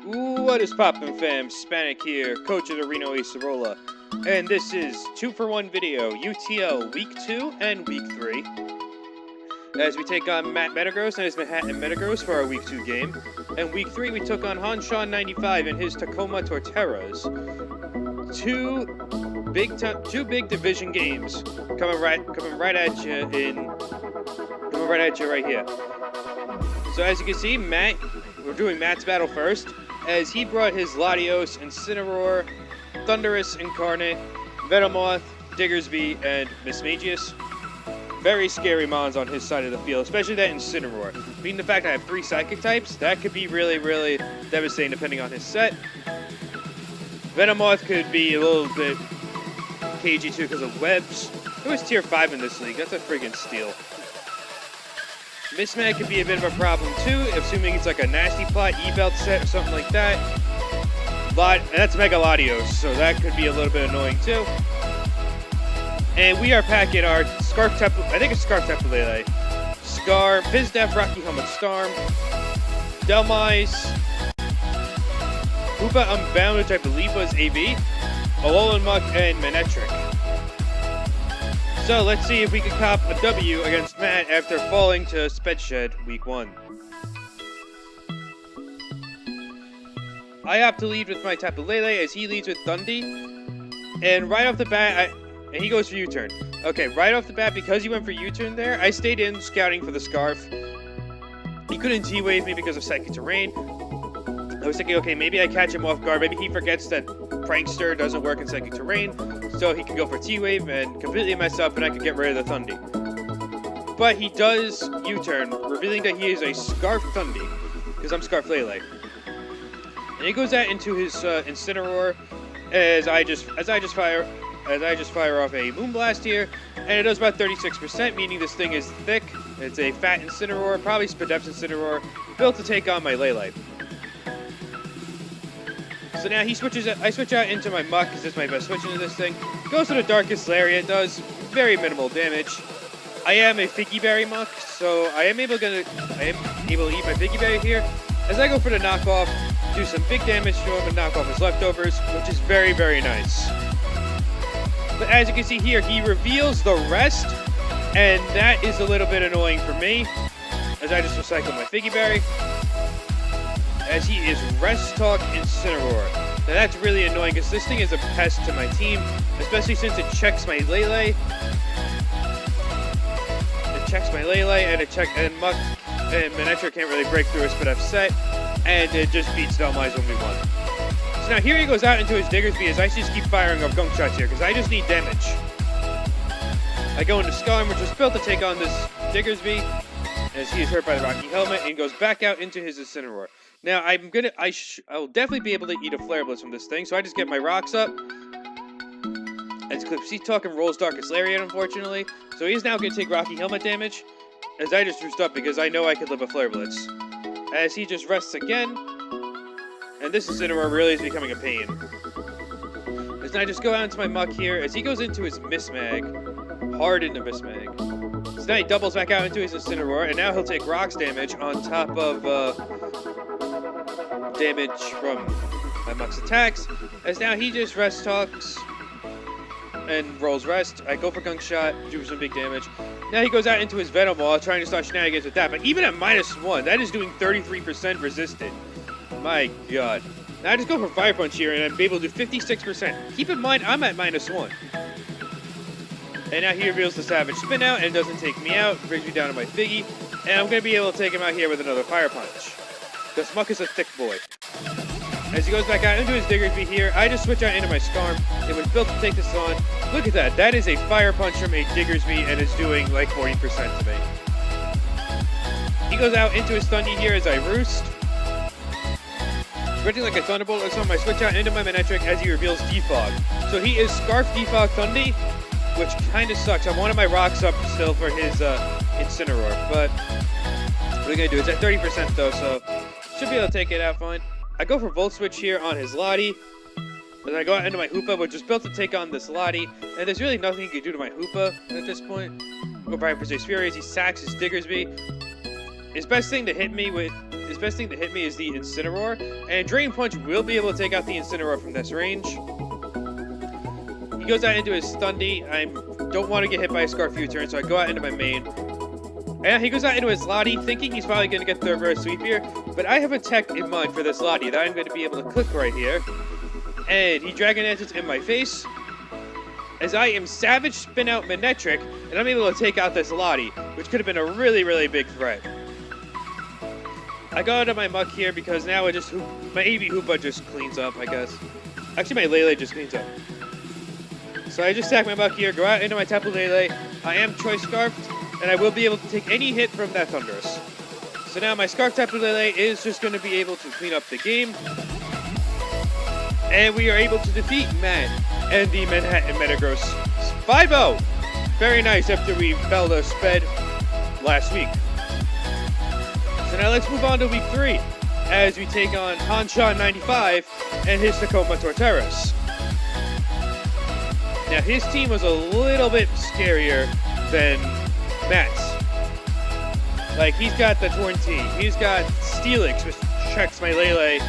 What is poppin', fam? Hispanic here, coach of the Reno Acerola, and this is 2-for-1 video, UTL Week 2 and Week 3. As we take on Metagross and his Manhattan Metagross for our Week 2 game. And Week 3 we took on Hanshawn95 and his Tacoma Torterras. Two big division games coming right at you right here. So as you can see, we're doing Matt's battle first, as he brought his Latios, Incineroar, Thunderous, Incarnate, Venomoth, Diggersby, and Mismagius. Very scary mons on his side of the field, especially that Incineroar. Being the fact I have 3 Psychic types, that could be really, really devastating depending on his set. Venomoth could be a little bit cagey too because of webs. It was tier 5 in this league, that's a friggin' steal. Mismag could be a bit of a problem too, assuming it's like a nasty plot E-belt set or something like that. And that's Mega Latios, so that could be a little bit annoying too. And we are packing our Scarf Tapu, I think it's Scarf Tapu-Lele, Scar, Bizdef, Rocky Helmet Storm, Delmise, Hoopa Unbound, which I believe was AV, Alolan Muck, and Manectric. So let's see if we can cop a W against Matt after falling to Spedshed Week 1. I opt to lead with my Tapu-Lele as he leads with Dundee. And right off the bat, and he goes for U-turn. Okay, right off the bat, because he went for U-turn there, I stayed in scouting for the Scarf. He couldn't T-Wave me because of Psychic Terrain. I was thinking, okay, maybe I catch him off guard. Maybe he forgets that Prankster doesn't work in Psychic Terrain, so he could go for T-Wave and completely mess up, and I could get rid of the Thundy. But he does U-turn, revealing that he is a Scarf Thundy, because I'm Scarf Lele. And he goes out into his Incineroar as I just fire off a Moonblast here, and it does about 36%, meaning this thing is thick. It's a fat Incineroar, probably Spadep's Incineroar, built to take on my Lele. So now I switch out into my Muck, because it's my best switch into this thing. Goes to the Darkest Lariat, does very minimal damage. I am a Figgy Berry Muck, so I am able to eat my Figgy Berry here. As I go for the knockoff, do some big damage to him and knock off his leftovers, which is very, very nice. But as you can see here, he reveals the rest, and that is a little bit annoying for me, as I just recycle my Figgy Berry. As he is Rest Talk Incineroar. Now that's really annoying because this thing is a pest to my team, especially since it checks my Lele. It checks my Lele and Muck and Manectric can't really break through a Spadef set, and it just beats Delmise 1v1. So now here he goes out into his Diggersby as I just keep firing off Gunk Shots here because I just need damage. I go into Scarm, which was built to take on this Diggersby, as he is hurt by the Rocky Helmet, and goes back out into his Incineroar. Now, I'll definitely be able to eat a Flare Blitz from this thing, so I just get my rocks up. As Clipsy Talking rolls Darkest Lariat, unfortunately. So he's now going to take Rocky Helmet damage, as I just roost up because I know I could live a Flare Blitz. As he just rests again, and this Incineroar really is becoming a pain. As I just go out into my Muck here, as he goes into his Mismag, hard into Mismag. So now he doubles back out into his Incineroar, and now he'll take Rocks damage on top of damage from my Muck's attacks, as now he just Rest Talks and rolls Rest. I go for Gunk Shot, do some big damage. Now he goes out into his Venomoth, trying to start shenanigans with that, but even at -1, that is doing 33% resisted. My god. Now I just go for Fire Punch here, and I'm able to do 56%. Keep in mind, I'm at -1. And now he reveals the Savage Spin Out, and doesn't take me out, brings me down to my Figgy, and I'm going to be able to take him out here with another Fire Punch. Because Muck is a thick boy. As he goes back out into his Diggersby here, I just switch out into my Scarm. It was built to take this on. Look at that. That is a Fire Punch from a Diggersby, and it's doing like 40% to me. He goes out into his Thundy here as I roost. Switching like a Thunderbolt or something, I switch out into my Manectric as he reveals Defog. So he is Scarf Defog Thundy, which kind of sucks. I wanted my rocks up still for his Incineroar, but what are we going to do? It's at 30% though, so should be able to take it out fine. I go for Volt Switch here on his Lottie. Then I go out into my Hoopa, which is built to take on this Lottie. And there's really nothing he can do to my Hoopa at this point. Go Brian Pursues Fury as he sacks his Diggersby. His best thing to hit me with his best thing to hit me is the Incineroar, and Drain Punch will be able to take out the Incineroar from this range. He goes out into his Stundy. I don't want to get hit by a Scarf U-turn, so I go out into my main. And he goes out into his Lottie, thinking he's probably going to get the reverse sweep here, but I have a tech in mind for this Lottie that I'm going to be able to click right here. And he Dragon Dances in my face, as I am Savage Spin out Manectric, and I'm able to take out this Lottie, which could have been a really, really big threat. I got out of my Muck here because now my AV Hoopa just cleans up, I guess. Actually, my Lele just cleans up. So I just sack my Muck here, go out into my Tapu Lele. I am Choice Scarfed, and I will be able to take any hit from that Thundurus. So now my Scarf Tapu Lele is just going to be able to clean up the game. And we are able to defeat Matt and the Manhattan Metagross 5-0. Very nice after we fell to Sped last week. So now let's move on to week 3 as we take on Hanshaw 95 and his Tacoma Torterras. Now his team was a little bit scarier than Matt's. Like, he's got the Tornti, he's got Steelix, which checks my Lele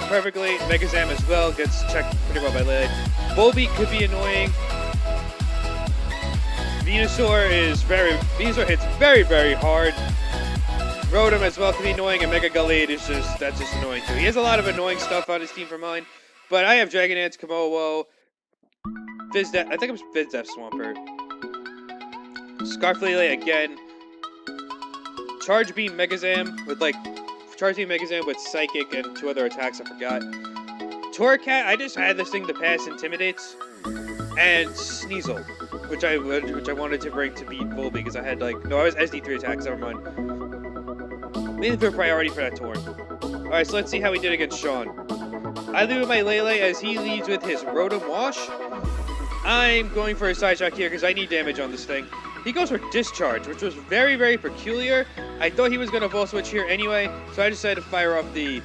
perfectly. Megazam as well gets checked pretty well by Lele. Volbeat could be annoying. Venusaur Venusaur hits very, very hard. Rotom as well could be annoying, and Mega Gallade is that's just annoying too. He has a lot of annoying stuff on his team for mine, but I have Dragon Dance, Komodo, Fizdef, I think it was Fizdef Swampert. Scarf Lele again. Charge Beam Megazam with Psychic and 2 other attacks I forgot. Torracat, I just had this thing to pass Intimidates, and Sneasel, which I wanted to bring to beat Volbeat because I had I was SD3 attacks, never mind. Mainly for priority for that Torn. Alright, so let's see how he did against Sean. I lead with my Lele as he leads with his Rotom Wash. I'm going for a Side Shock here because I need damage on this thing. He goes for Discharge, which was very, very peculiar. I thought he was going to Volt Switch here anyway, so I decided to fire off the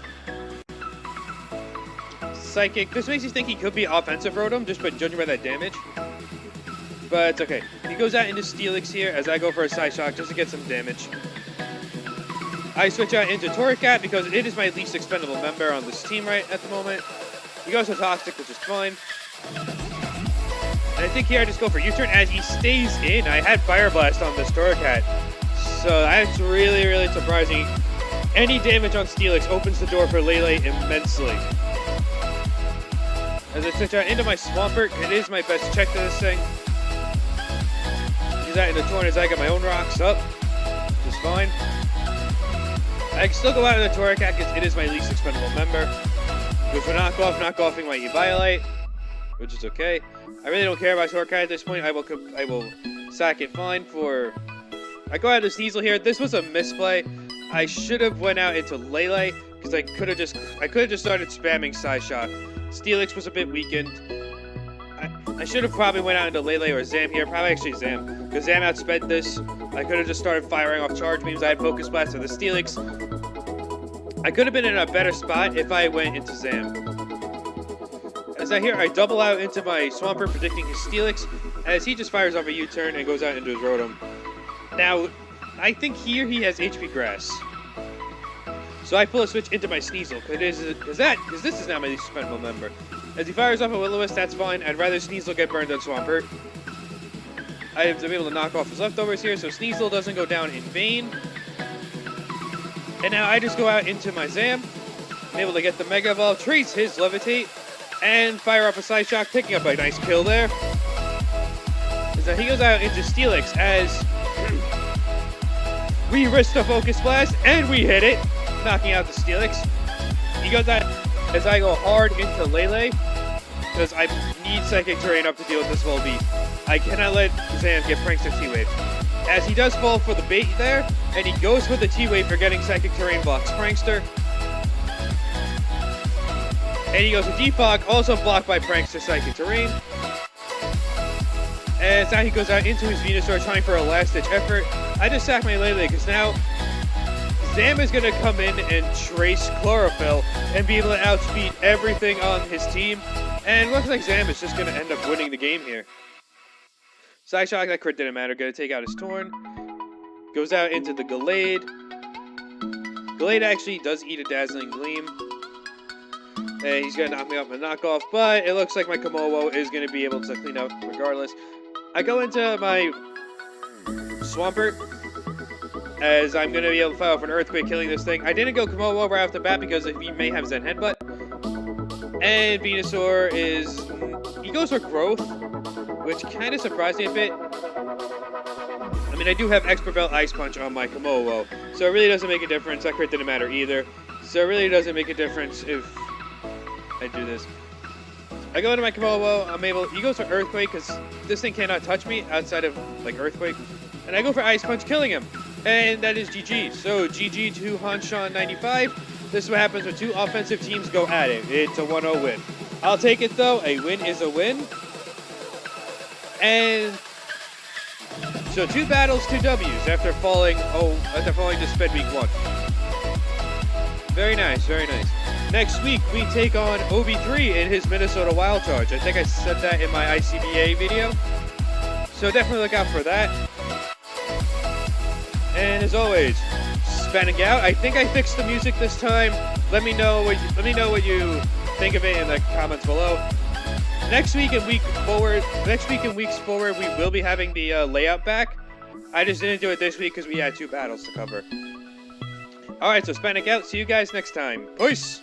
Psychic. This makes you think he could be offensive Rotom, just by judging by that damage. But it's okay. He goes out into Steelix here as I go for a Side Shock just to get some damage. I switch out into Torracat because it is my least expendable member on this team right at the moment. He goes for Toxic, which is fine. And I think here I just go for U-turn as he stays in. I had Fire Blast on this Torracat, so that's really, really surprising. Any damage on Steelix opens the door for Lele immensely. As I switch out into my Swampert, it is my best check to this thing. Use that in the Torn as I get my own rocks up, which is fine. I can still go out of the Torracat because it is my least expendable member. Goes for knockoffing my Eviolite, which is okay. I really don't care about Torracat at this point. I will sack it fine for... I go out to Sneasel here. This was a misplay. I should have went out into Lele because I could have just started spamming Psyshock. Steelix was a bit weakened. I should have probably went out into Lele or Zam here. Probably actually Zam, because Zam outsped this. I could have just started firing off Charge Beams. I had Focus Blast with the Steelix. I could have been in a better spot if I went into Zam. As I hear, I double out into my Swampert, predicting his Steelix, as he just fires off a U-turn and goes out into his Rotom. Now, I think here he has HP Grass. So I pull a switch into my Sneasel, because this is now my least expendable member. As he fires off a Will-O-Wisp, that's fine. I'd rather Sneasel get burned than Swampert. I have to be able to knock off his leftovers here, so Sneasel doesn't go down in vain. And now I just go out into my Zam. I'm able to get the Mega Evolve, trace his Levitate, and fire off a Side Shock, picking up a nice kill there. So he goes out into Steelix as we risk the Focus Blast, and we hit it, knocking out the Steelix. He goes out as I go hard into Lele, because I need Psychic Terrain up to deal with this Volbeat. I cannot let Zam get Prankster T-Wave. As he does fall for the bait there, and he goes for the T-Wave for getting Psychic Terrain blocks Prankster. And he goes to Defog, also blocked by Prankster Psychic Terrain. And now he goes out into his Venusaur trying for a last-ditch effort. I just sack my Lele because now Zam is going to come in and trace Chlorophyll and be able to outspeed everything on his team. And it looks like Zam is just going to end up winning the game here. Side Shock, that crit didn't matter. Going to take out his Torn. Goes out into the Gallade. Glade actually does eat a Dazzling Gleam. And he's going to knock me off my knockoff, but it looks like my Komodo is going to be able to clean up regardless. I go into my Swampert, as I'm going to be able to fight off an Earthquake, killing this thing. I didn't go Komodo right off the bat because he may have Zen Headbutt. And Venusaur he goes for Growth, which kind of surprised me a bit. I mean, I do have Expert Belt Ice Punch on my Komodo, so it really doesn't make a difference. That crit didn't matter either. So it really doesn't make a difference if I do this. I go into my Komodo, he goes for Earthquake because this thing cannot touch me outside of, like, Earthquake. And I go for Ice Punch, killing him. And that is GG. So GG to Hanshan 95. This is what happens when two offensive teams go at it. It's a 1-0 win. I'll take it though. A win is a win. And so 2 battles, 2 W's after falling to Sped Week 1. Very nice, very nice. Next week, we take on OB3 in his Minnesota Wild Charge. I think I said that in my ICBA video. So definitely look out for that. And as always, spanning out. I think I fixed the music this time. Let me know what you think of it in the comments below. Next week and weeks forward, we will be having the layout back. I just didn't do it this week because we had 2 battles to cover. Alright, so spanning out. See you guys next time. Peace!